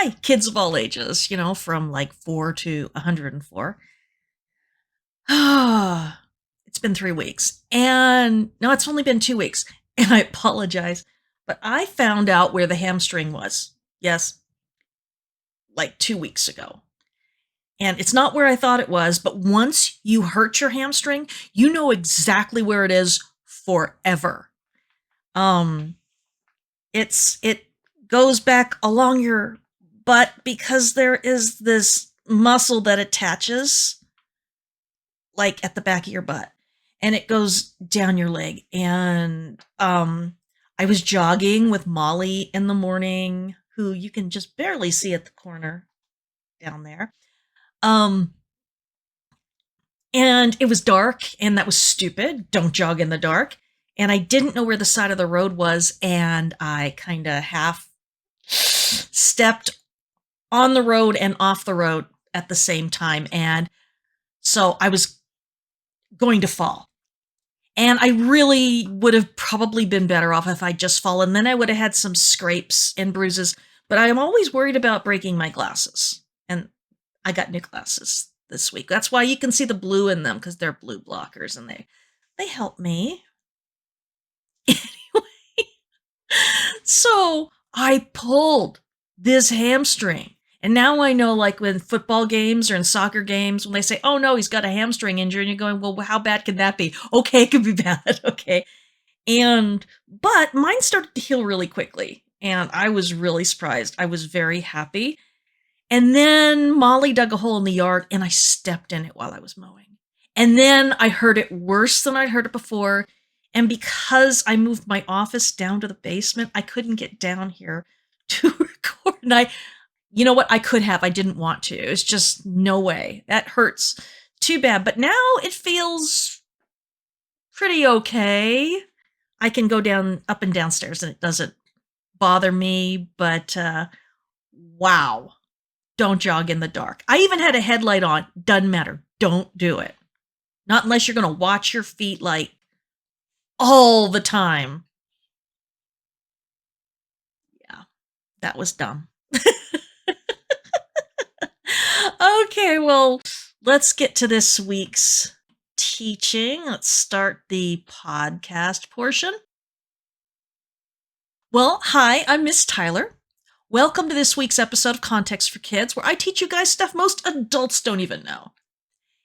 Hi, kids of all ages, from like 4 to 104. Ah, it's been 3 weeks. And no, it's only been 2 weeks. And I apologize, but I found out where the hamstring was. Yes, like 2 weeks ago. And it's not where I thought it was, but once you hurt your hamstring, you know exactly where it is forever. Um, it goes back along your butt because there is this muscle that attaches like at the back of your butt and it goes down your leg. And I was jogging with Molly in the morning, who you can just barely see at the corner down there. um and it was dark, and that was stupid. Don't jog in the dark. And I didn't know where the side of the road was, and I kind of half stepped on the road and off the road at the same time. And so I was going to fall. And I really would have probably been better off if I'd just fallen. Then I would have had some scrapes and bruises. But I'm always worried about breaking my glasses. And I got new glasses this week. That's why you can see the blue in them, because they're blue blockers, and they help me. Anyway, so I pulled this hamstring. And now I know, like when football games or in soccer games, when they say, oh no, he's got a hamstring injury, and you're going, well, how bad can that be? Okay, it could be bad. Okay. But mine started to heal really quickly. And I was really surprised. I was very happy. And then Molly dug a hole in the yard, and I stepped in it while I was mowing. And then I heard it worse than I'd heard it before. And because I moved my office down to the basement, I couldn't get down here to record. And you know what? I could have. I didn't want to. It's just no way. That hurts too bad. But now it feels pretty okay. I can go down, up and downstairs, and it doesn't bother me. But wow. Don't jog in the dark. I even had a headlight on. Doesn't matter. Don't do it. Not unless you're going to watch your feet like all the time. Yeah, that was dumb. Okay, well, let's get to this week's teaching. Let's start the podcast portion. Well, hi, I'm Miss Tyler. Welcome to this week's episode of Context for Kids, where I teach you guys stuff most adults don't even know.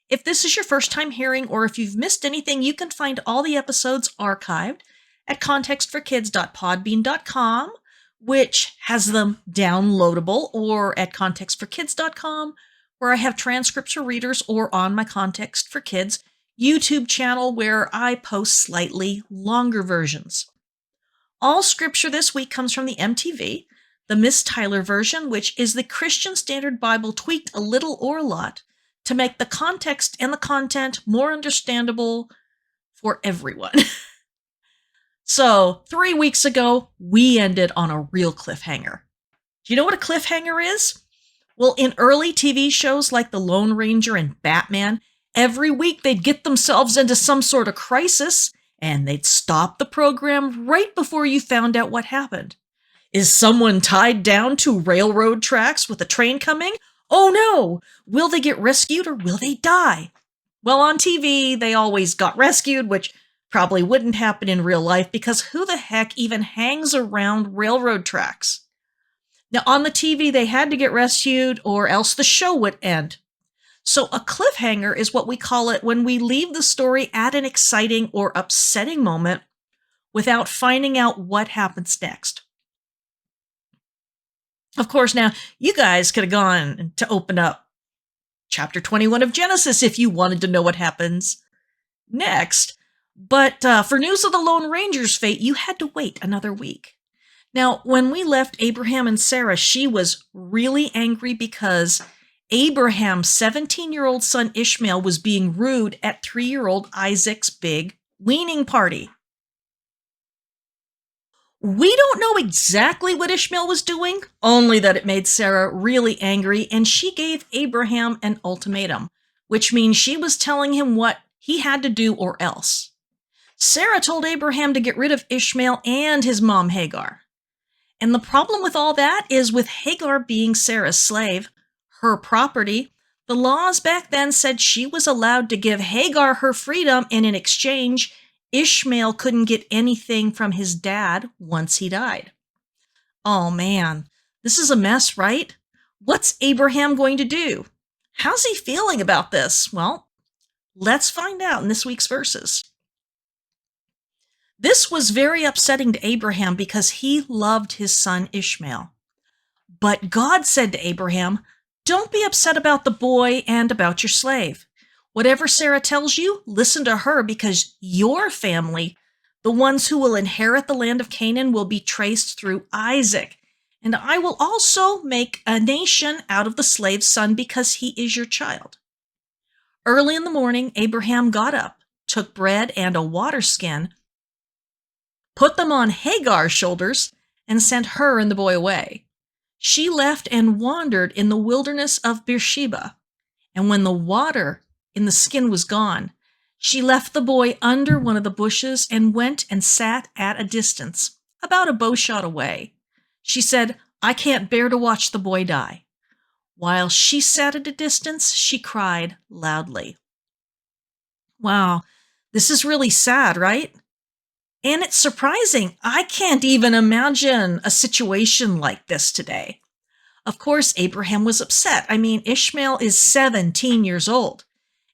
If this is your first time hearing, or if you've missed anything, you can find all the episodes archived at contextforkids.podbean.com, which has them downloadable, or at contextforkids.com, where I have transcripts for readers, or on my Context for Kids YouTube channel, where I post slightly longer versions. All scripture this week comes from the MTV, the Miss Tyler version, which is the Christian Standard Bible tweaked a little or a lot to make the context and the content more understandable for everyone. So 3 weeks ago, we ended on a real cliffhanger. Do you know what a cliffhanger is? Well, in early TV shows like The Lone Ranger and Batman, every week they'd get themselves into some sort of crisis, and they'd stop the program right before you found out what happened. Is someone tied down to railroad tracks with a train coming? Oh no! Will they get rescued, or will they die? Well, on TV, they always got rescued, which probably wouldn't happen in real life, because who the heck even hangs around railroad tracks? Now, on the TV, they had to get rescued, or else the show would end. So a cliffhanger is what we call it when we leave the story at an exciting or upsetting moment without finding out what happens next. Of course, now, you guys could have gone to open up chapter 21 of Genesis if you wanted to know what happens next. But for news of the Lone Ranger's fate, you had to wait another week. Now, when we left Abraham and Sarah, she was really angry because Abraham's 17-year-old son Ishmael was being rude at 3-year-old Isaac's big weaning party. We don't know exactly what Ishmael was doing, only that it made Sarah really angry, and she gave Abraham an ultimatum, which means she was telling him what he had to do or else. Sarah told Abraham to get rid of Ishmael and his mom Hagar. And the problem with all that is with Hagar being Sarah's slave, her property, the laws back then said she was allowed to give Hagar her freedom, and in exchange, Ishmael couldn't get anything from his dad once he died. Oh man, this is a mess, right? What's Abraham going to do? How's he feeling about this? Well, let's find out in this week's verses. This was very upsetting to Abraham because he loved his son Ishmael. But God said to Abraham, "Don't be upset about the boy and about your slave. Whatever Sarah tells you, listen to her, because your family, the ones who will inherit the land of Canaan, will be traced through Isaac. And I will also make a nation out of the slave's son because he is your child." Early in the morning, Abraham got up, took bread and a water skin, put them on Hagar's shoulders, and sent her and the boy away. She left and wandered in the wilderness of Beersheba. And when the water in the skin was gone, she left the boy under one of the bushes and went and sat at a distance, about a bowshot away. She said, "I can't bear to watch the boy die." While she sat at a distance, she cried loudly. Wow, this is really sad, right? And it's surprising. I can't even imagine a situation like this today. Of course, Abraham was upset. I mean, Ishmael is 17 years old,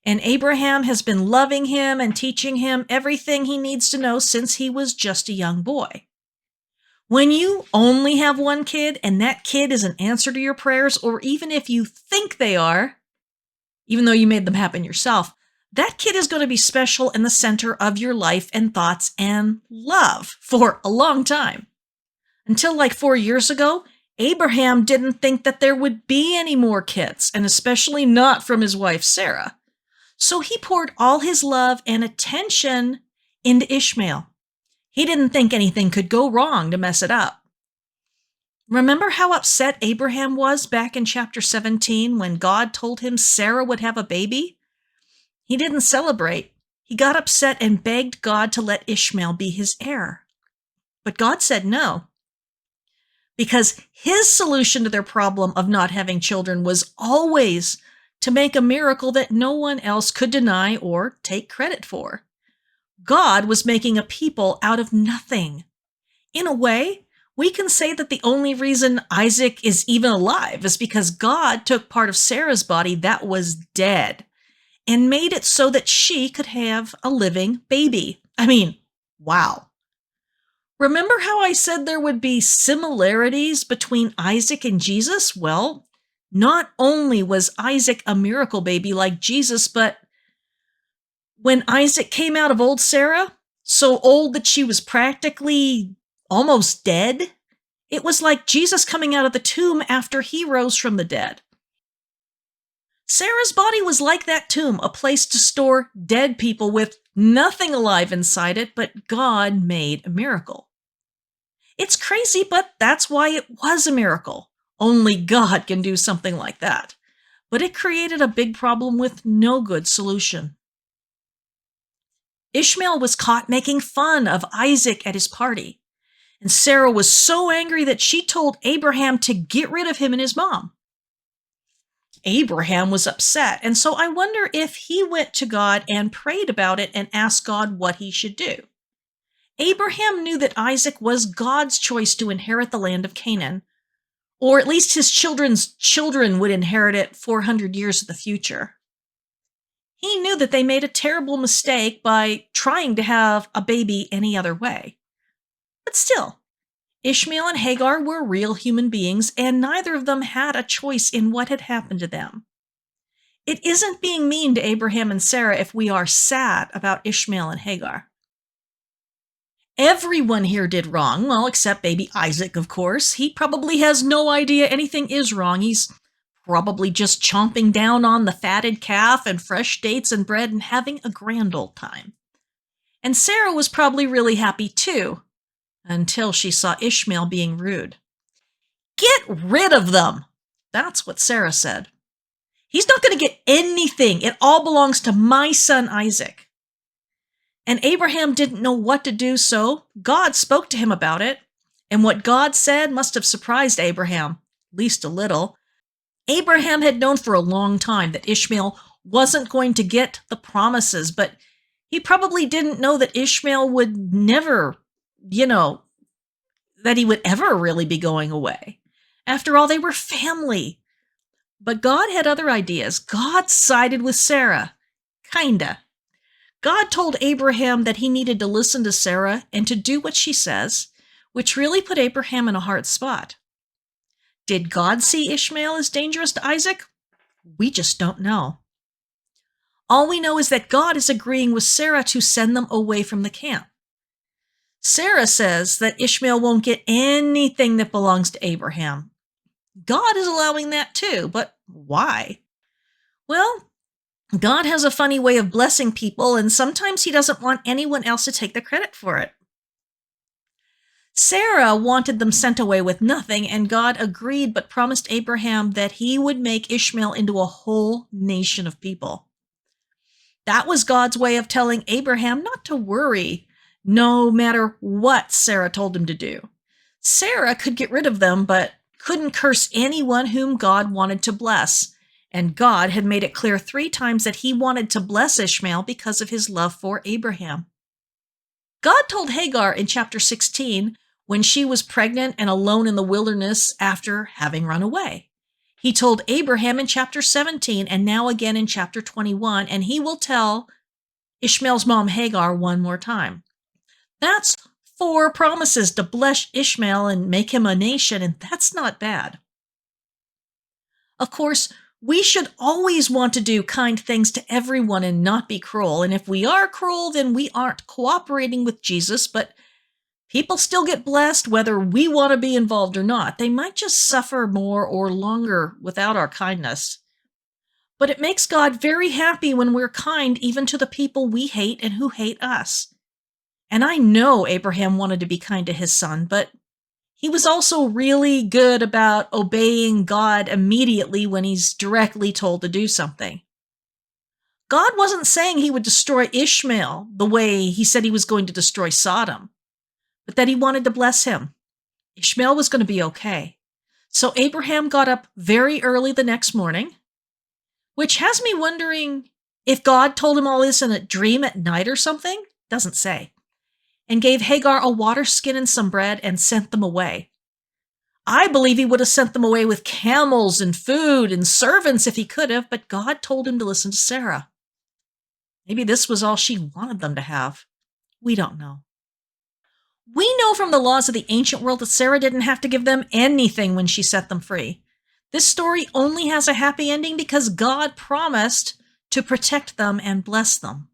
and Abraham has been loving him and teaching him everything he needs to know since he was just a young boy. When you only have one kid and that kid is an answer to your prayers, or even if you think they are, even though you made them happen yourself, that kid is going to be special in the center of your life and thoughts and love for a long time. Until like 4 years ago, Abraham didn't think that there would be any more kids, and especially not from his wife Sarah. So he poured all his love and attention into Ishmael. He didn't think anything could go wrong to mess it up. Remember how upset Abraham was back in chapter 17 when God told him Sarah would have a baby? He didn't celebrate. He got upset and begged God to let Ishmael be his heir. But God said no, because his solution to their problem of not having children was always to make a miracle that no one else could deny or take credit for. God was making a people out of nothing. In a way, we can say that the only reason Isaac is even alive is because God took part of Sarah's body that was dead and made it so that she could have a living baby. I mean, wow. Remember how I said there would be similarities between Isaac and Jesus? Well, not only was Isaac a miracle baby like Jesus, but when Isaac came out of old Sarah, so old that she was practically almost dead, it was like Jesus coming out of the tomb after he rose from the dead. Sarah's body was like that tomb, a place to store dead people with nothing alive inside it, but God made a miracle. It's crazy, but that's why it was a miracle. Only God can do something like that. But it created a big problem with no good solution. Ishmael was caught making fun of Isaac at his party, and Sarah was so angry that she told Abraham to get rid of him and his mom. Abraham was upset, and so I wonder if he went to God and prayed about it and asked God what he should do. Abraham knew that Isaac was God's choice to inherit the land of Canaan, or at least his children's children would inherit it 400 years in the future. He knew that they made a terrible mistake by trying to have a baby any other way. But still, Ishmael and Hagar were real human beings, and neither of them had a choice in what had happened to them. It isn't being mean to Abraham and Sarah if we are sad about Ishmael and Hagar. Everyone here did wrong, well, except baby Isaac, of course. He probably has no idea anything is wrong. He's probably just chomping down on the fatted calf and fresh dates and bread and having a grand old time. And Sarah was probably really happy too, until she saw Ishmael being rude. "Get rid of them!" That's what Sarah said. "He's not going to get anything. It all belongs to my son Isaac." And Abraham didn't know what to do, so God spoke to him about it. And what God said must have surprised Abraham, at least a little. Abraham had known for a long time that Ishmael wasn't going to get the promises, but he probably didn't know that Ishmael would never, that he would ever really be going away. After all, they were family. But God had other ideas. God sided with Sarah. Kinda. God told Abraham that he needed to listen to Sarah and to do what she says, which really put Abraham in a hard spot. Did God see Ishmael as dangerous to Isaac? We just don't know. All we know is that God is agreeing with Sarah to send them away from the camp. Sarah says that Ishmael won't get anything that belongs to Abraham. God is allowing that too, but why? Well, God has a funny way of blessing people, and sometimes he doesn't want anyone else to take the credit for it. Sarah wanted them sent away with nothing, and God agreed but promised Abraham that he would make Ishmael into a whole nation of people. That was God's way of telling Abraham not to worry, no matter what Sarah told him to do. Sarah could get rid of them, but couldn't curse anyone whom God wanted to bless. And God had made it clear 3 times that he wanted to bless Ishmael because of his love for Abraham. God told Hagar in chapter 16 when she was pregnant and alone in the wilderness after having run away. He told Abraham in chapter 17 and now again in chapter 21, and he will tell Ishmael's mom Hagar one more time. That's 4 promises to bless Ishmael and make him a nation, and that's not bad. Of course, we should always want to do kind things to everyone and not be cruel. And if we are cruel, then we aren't cooperating with Jesus, but people still get blessed whether we want to be involved or not. They might just suffer more or longer without our kindness. But it makes God very happy when we're kind even to the people we hate and who hate us. And I know Abraham wanted to be kind to his son, but he was also really good about obeying God immediately when he's directly told to do something. God wasn't saying he would destroy Ishmael the way he said he was going to destroy Sodom, but that he wanted to bless him. Ishmael was going to be okay. So Abraham got up very early the next morning, which has me wondering if God told him all this in a dream at night or something. Doesn't say. And gave Hagar a water skin and some bread and sent them away. I believe he would have sent them away with camels and food and servants if he could have, but God told him to listen to Sarah. Maybe this was all she wanted them to have. We don't know. We know from the laws of the ancient world that Sarah didn't have to give them anything when she set them free. This story only has a happy ending because God promised to protect them and bless them.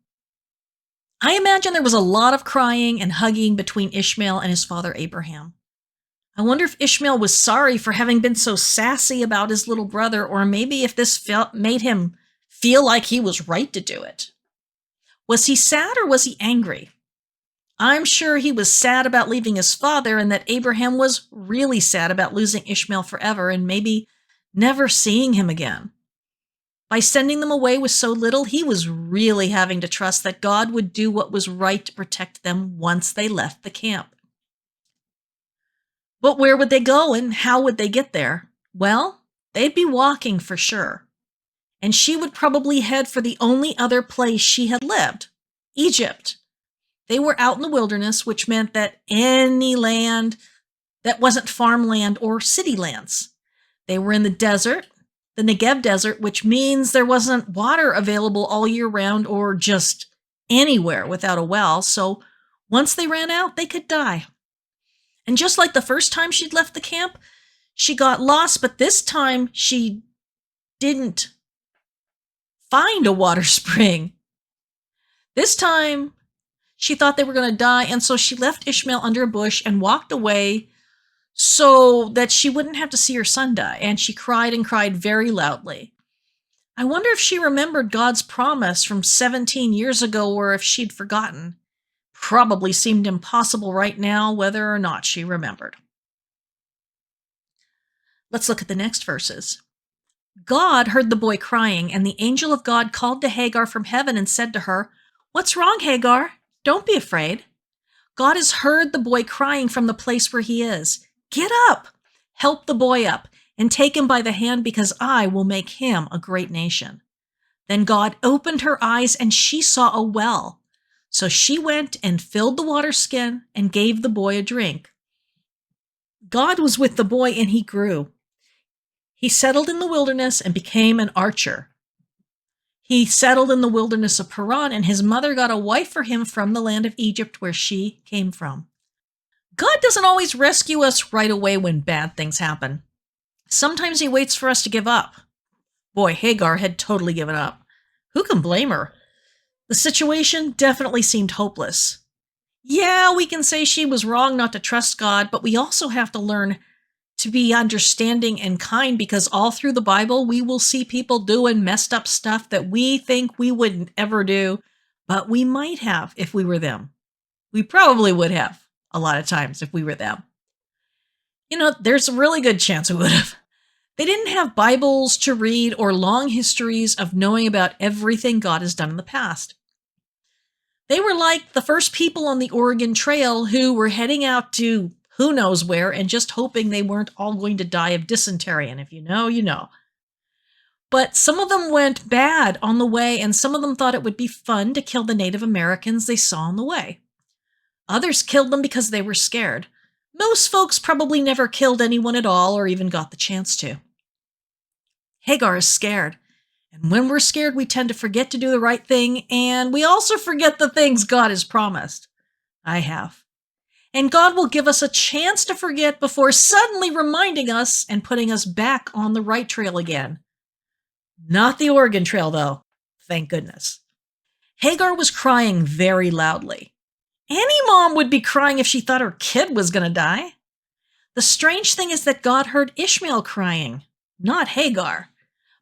I imagine there was a lot of crying and hugging between Ishmael and his father Abraham. I wonder if Ishmael was sorry for having been so sassy about his little brother, or maybe if this made him feel like he was right to do it. Was he sad or was he angry? I'm sure he was sad about leaving his father, and that Abraham was really sad about losing Ishmael forever and maybe never seeing him again. By sending them away with so little, he was really having to trust that God would do what was right to protect them once they left the camp. But where would they go and how would they get there? Well, they'd be walking for sure. And she would probably head for the only other place she had lived, Egypt. They were out in the wilderness, which meant that any land that wasn't farmland or city lands. They were in the desert, the Negev desert, which means there wasn't water available all year round or just anywhere without a well. So once they ran out, they could die. And just like the first time she'd left the camp, she got lost, but this time she didn't find a water spring. This time she thought they were going to die, and so she left Ishmael under a bush and walked away so that she wouldn't have to see her son die, and she cried and cried very loudly. I wonder if she remembered God's promise from 17 years ago or if she'd forgotten. Probably seemed impossible right now, whether or not she remembered. Let's look at the next verses. God heard the boy crying, and the angel of God called to Hagar from heaven and said to her, "What's wrong, Hagar? Don't be afraid. God has heard the boy crying from the place where he is. Get up, help the boy up, and take him by the hand, because I will make him a great nation. Then God opened her eyes, and she saw a well. So she went and filled the water skin and gave the boy a drink. God was with the boy, and he grew. He settled in the wilderness and became an archer. He settled in the wilderness of Paran, and his mother got a wife for him from the land of Egypt, where she came from. God doesn't always rescue us right away when bad things happen. Sometimes he waits for us to give up. Boy, Hagar had totally given up. Who can blame her? The situation definitely seemed hopeless. Yeah, we can say she was wrong not to trust God, but we also have to learn to be understanding and kind, because all through the Bible, we will see people doing messed up stuff that we think we wouldn't ever do, but we might have if we were them. We probably would have a lot of times if we were them. There's a really good chance we would have. They didn't have Bibles to read or long histories of knowing about everything God has done in the past. They were like the first people on the Oregon Trail who were heading out to who knows where and just hoping they weren't all going to die of dysentery. And if you know, you know. But some of them went bad on the way, and some of them thought it would be fun to kill the Native Americans they saw on the way. Others killed them because they were scared. Most folks probably never killed anyone at all or even got the chance to. Hagar is scared. And when we're scared, we tend to forget to do the right thing, and we also forget the things God has promised. I have. And God will give us a chance to forget before suddenly reminding us and putting us back on the right trail again. Not the Oregon Trail, though. Thank goodness. Hagar was crying very loudly. Any mom would be crying if she thought her kid was going to die. The strange thing is that God heard Ishmael crying, not Hagar.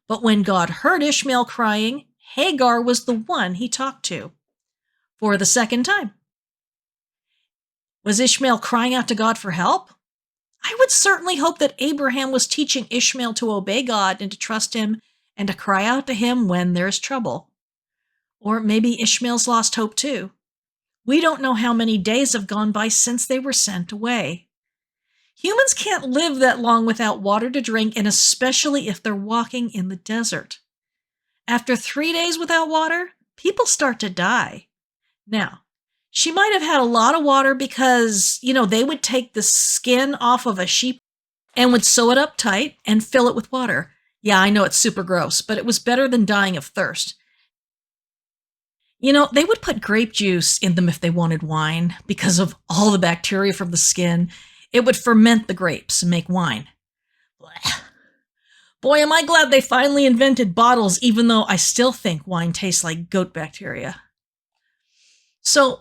But when God heard Ishmael crying, Hagar was the one he talked to. For the second time. Was Ishmael crying out to God for help? I would certainly hope that Abraham was teaching Ishmael to obey God and to trust him and to cry out to him when there's trouble. Or maybe Ishmael's lost hope too. We don't know how many days have gone by since they were sent away. Humans can't live that long without water to drink, and especially if they're walking in the desert. After 3 days without water, people start to die. Now, she might have had a lot of water because, they would take the skin off of a sheep and would sew it up tight and fill it with water. Yeah, I know it's super gross, but it was better than dying of thirst. They would put grape juice in them if they wanted wine because of all the bacteria from the skin. It would ferment the grapes and make wine. Blech. Boy, am I glad they finally invented bottles, even though I still think wine tastes like goat bacteria. So,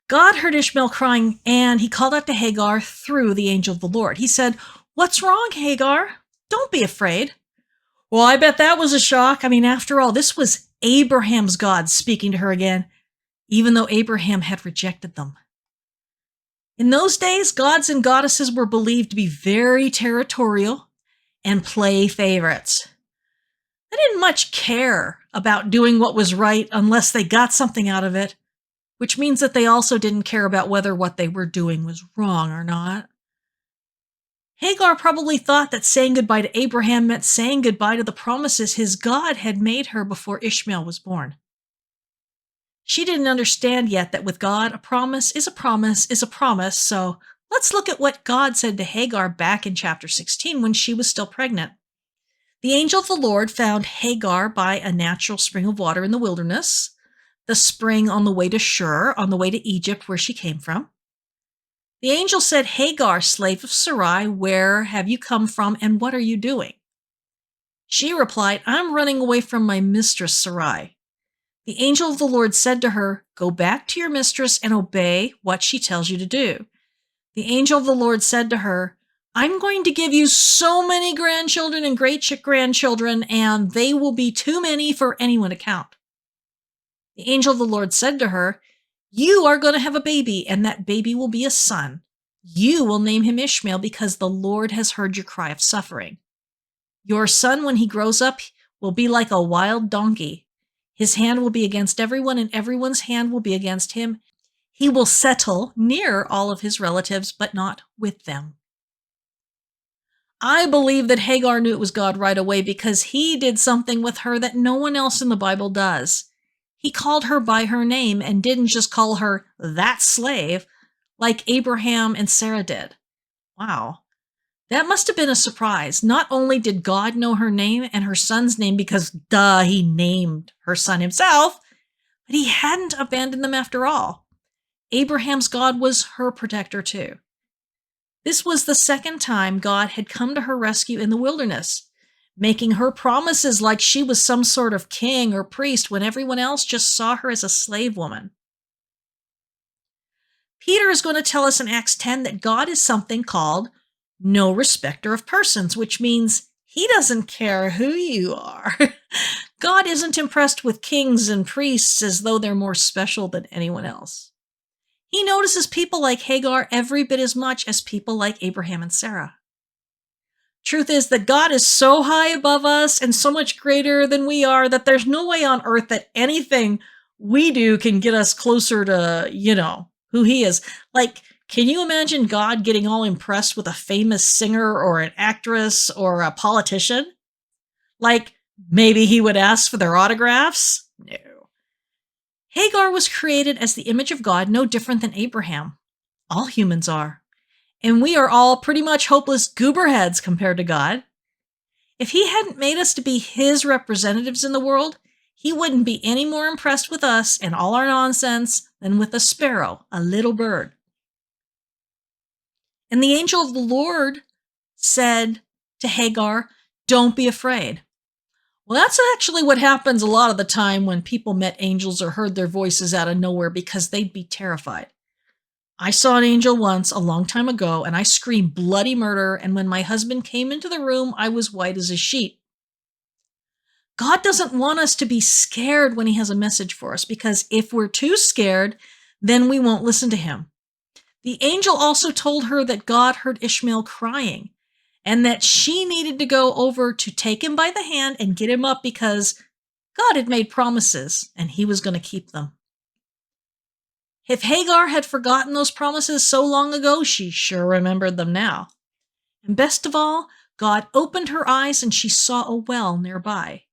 God heard Ishmael crying, and he called out to Hagar through the angel of the Lord. He said, "What's wrong, Hagar? Don't be afraid." Well, I bet that was a shock. After all, this was Abraham's God speaking to her again, even though Abraham had rejected them. In those days, gods and goddesses were believed to be very territorial and play favorites. They didn't much care about doing what was right unless they got something out of it, which means that they also didn't care about whether what they were doing was wrong or not. Hagar probably thought that saying goodbye to Abraham meant saying goodbye to the promises his God had made her before Ishmael was born. She didn't understand yet that with God, a promise is a promise is a promise, so let's look at what God said to Hagar back in chapter 16 when she was still pregnant. The angel of the Lord found Hagar by a natural spring of water in the wilderness, the spring on the way to Shur, on the way to Egypt where she came from. The angel said, "Hagar, slave of Sarai, where have you come from and what are you doing?" She replied, "I'm running away from my mistress Sarai." The angel of the Lord said to her, "Go back to your mistress and obey what she tells you to do." The angel of the Lord said to her, "I'm going to give you so many grandchildren and great-grandchildren, and they will be too many for anyone to count." The angel of the Lord said to her, "You are going to have a baby, and that baby will be a son. You will name him Ishmael because the Lord has heard your cry of suffering. Your son, when he grows up, will be like a wild donkey. His hand will be against everyone, and everyone's hand will be against him. He will settle near all of his relatives, but not with them. I believe that Hagar knew it was God right away because he did something with her that no one else in the Bible does. He called her by her name and didn't just call her that slave like Abraham and Sarah did. Wow. That must have been a surprise. Not only did God know her name and her son's name because, duh, he named her son himself, but he hadn't abandoned them after all. Abraham's God was her protector too. This was the second time God had come to her rescue in the wilderness, making her promises like she was some sort of king or priest when everyone else just saw her as a slave woman. Peter is going to tell us in Acts 10 that God is something called no respecter of persons, which means he doesn't care who you are. God isn't impressed with kings and priests as though they're more special than anyone else. He notices people like Hagar every bit as much as people like Abraham and Sarah. Truth is that God is so high above us and so much greater than we are that there's no way on earth that anything we do can get us closer to, who he is. Like, can you imagine God getting all impressed with a famous singer or an actress or a politician? Like, maybe he would ask for their autographs? No. Hagar was created as the image of God, no different than Abraham. All humans are. And we are all pretty much hopeless gooberheads compared to God. If he hadn't made us to be his representatives in the world, he wouldn't be any more impressed with us and all our nonsense than with a sparrow, a little bird. And the angel of the Lord said to Hagar, "Don't be afraid." Well, that's actually what happens a lot of the time when people met angels or heard their voices out of nowhere because they'd be terrified. I saw an angel once a long time ago and I screamed bloody murder, and when my husband came into the room, I was white as a sheet. God doesn't want us to be scared when he has a message for us, because if we're too scared, then we won't listen to him. The angel also told her that God heard Ishmael crying and that she needed to go over to take him by the hand and get him up because God had made promises and he was going to keep them. If Hagar had forgotten those promises so long ago, she sure remembered them now. And best of all, God opened her eyes and she saw a well nearby.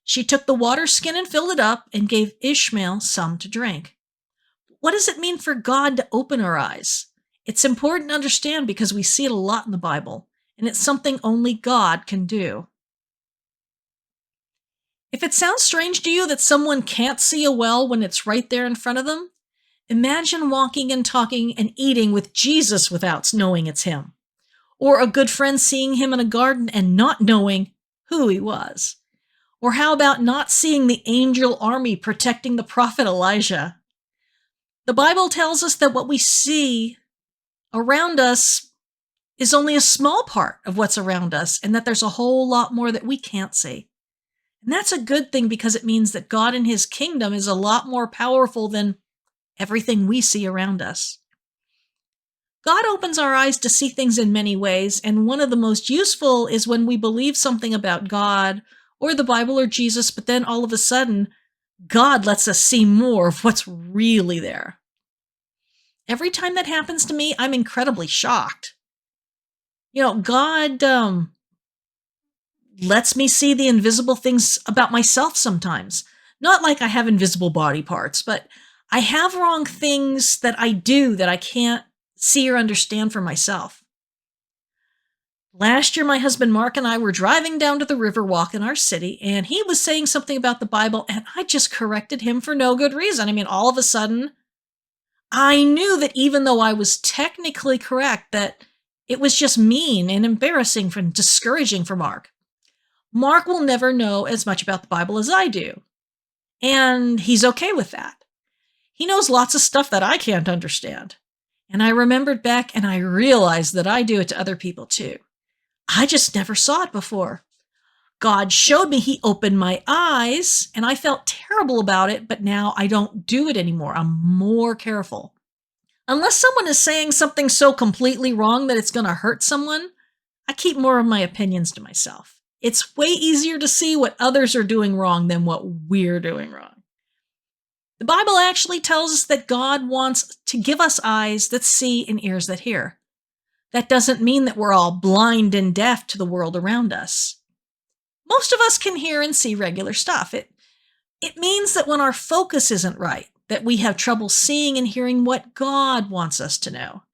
She took the water skin and filled it up and gave Ishmael some to drink. What does it mean for God to open our eyes? It's important to understand because we see it a lot in the Bible, and it's something only God can do. If it sounds strange to you that someone can't see a well when it's right there in front of them, imagine walking and talking and eating with Jesus without knowing it's him. Or a good friend seeing him in a garden and not knowing who he was. Or how about not seeing the angel army protecting the prophet Elijah? The Bible tells us that what we see around us is only a small part of what's around us, and that there's a whole lot more that we can't see. And that's a good thing because it means that God and his kingdom is a lot more powerful than everything we see around us. God opens our eyes to see things in many ways, and one of the most useful is when we believe something about God or the Bible or Jesus, but then all of a sudden, God lets us see more of what's really there. Every time that happens to me, I'm incredibly shocked. God lets me see the invisible things about myself sometimes. Not like I have invisible body parts, but I have wrong things that I do that I can't see or understand for myself. Last year, my husband Mark and I were driving down to the Riverwalk in our city, and he was saying something about the Bible, and I just corrected him for no good reason. I mean, all of a sudden, I knew that even though I was technically correct, that it was just mean and embarrassing and discouraging for Mark. Mark will never know as much about the Bible as I do, and he's okay with that. He knows lots of stuff that I can't understand. And I remembered back and I realized that I do it to other people too. I just never saw it before. God showed me, he opened my eyes, and I felt terrible about it, but now I don't do it anymore. I'm more careful. Unless someone is saying something so completely wrong that it's going to hurt someone, I keep more of my opinions to myself. It's way easier to see what others are doing wrong than what we're doing wrong. The Bible actually tells us that God wants to give us eyes that see and ears that hear. That doesn't mean that we're all blind and deaf to the world around us. Most of us can hear and see regular stuff. It means that when our focus isn't right, that we have trouble seeing and hearing what God wants us to know.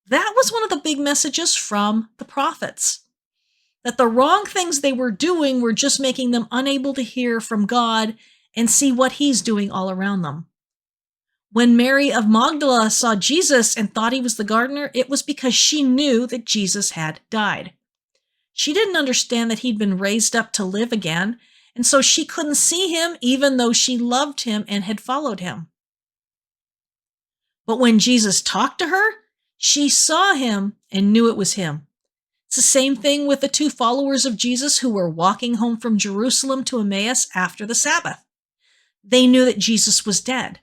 That was one of the big messages from the prophets. That the wrong things they were doing were just making them unable to hear from God and see what He's doing all around them. When Mary of Magdala saw Jesus and thought he was the gardener, it was because she knew that Jesus had died. She didn't understand that he'd been raised up to live again, and so she couldn't see him even though she loved him and had followed him. But when Jesus talked to her, she saw him and knew it was him. It's the same thing with the two followers of Jesus who were walking home from Jerusalem to Emmaus after the Sabbath. They knew that Jesus was dead.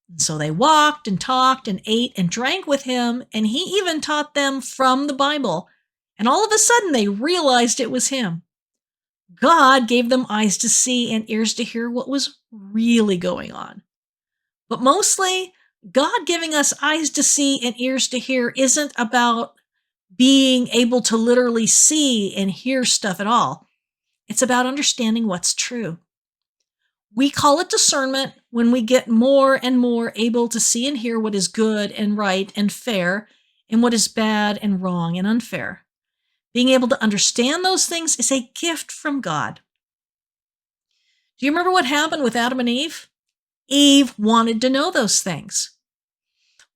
And so they walked and talked and ate and drank with him, and he even taught them from the Bible. And all of a sudden they realized it was him. God gave them eyes to see and ears to hear what was really going on. But mostly, God giving us eyes to see and ears to hear isn't about being able to literally see and hear stuff at all. It's about understanding what's true. We call it discernment when we get more and more able to see and hear what is good and right and fair and what is bad and wrong and unfair. Being able to understand those things is a gift from God. Do you remember what happened with Adam and Eve? Eve wanted to know those things.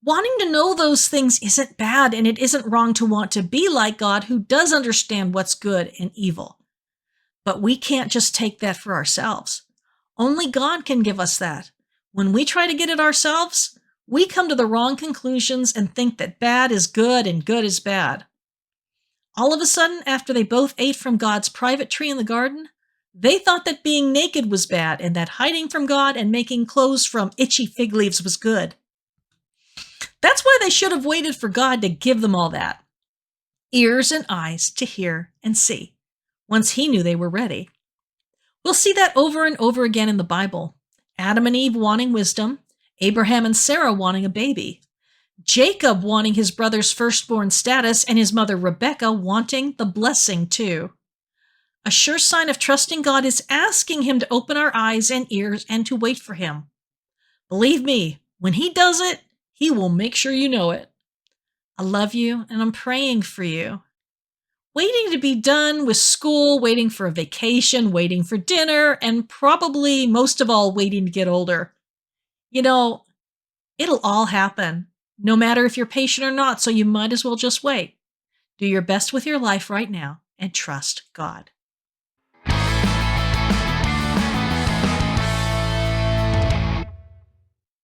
Wanting to know those things isn't bad, and it isn't wrong to want to be like God, who does understand what's good and evil. But we can't just take that for ourselves. Only God can give us that. When we try to get it ourselves, we come to the wrong conclusions and think that bad is good and good is bad. All of a sudden, after they both ate from God's private tree in the garden, they thought that being naked was bad and that hiding from God and making clothes from itchy fig leaves was good. That's why they should have waited for God to give them all that. Ears and eyes to hear and see, once He knew they were ready. We'll see that over and over again in the Bible. Adam and Eve wanting wisdom, Abraham and Sarah wanting a baby, Jacob wanting his brother's firstborn status, and his mother Rebekah wanting the blessing too. A sure sign of trusting God is asking Him to open our eyes and ears and to wait for Him. Believe me, when He does it, He will make sure you know it. I love you, and I'm praying for you. Waiting to be done with school, waiting for a vacation, waiting for dinner, and probably most of all, waiting to get older. You know, it'll all happen, no matter if you're patient or not, so you might as well just wait. Do your best with your life right now and trust God.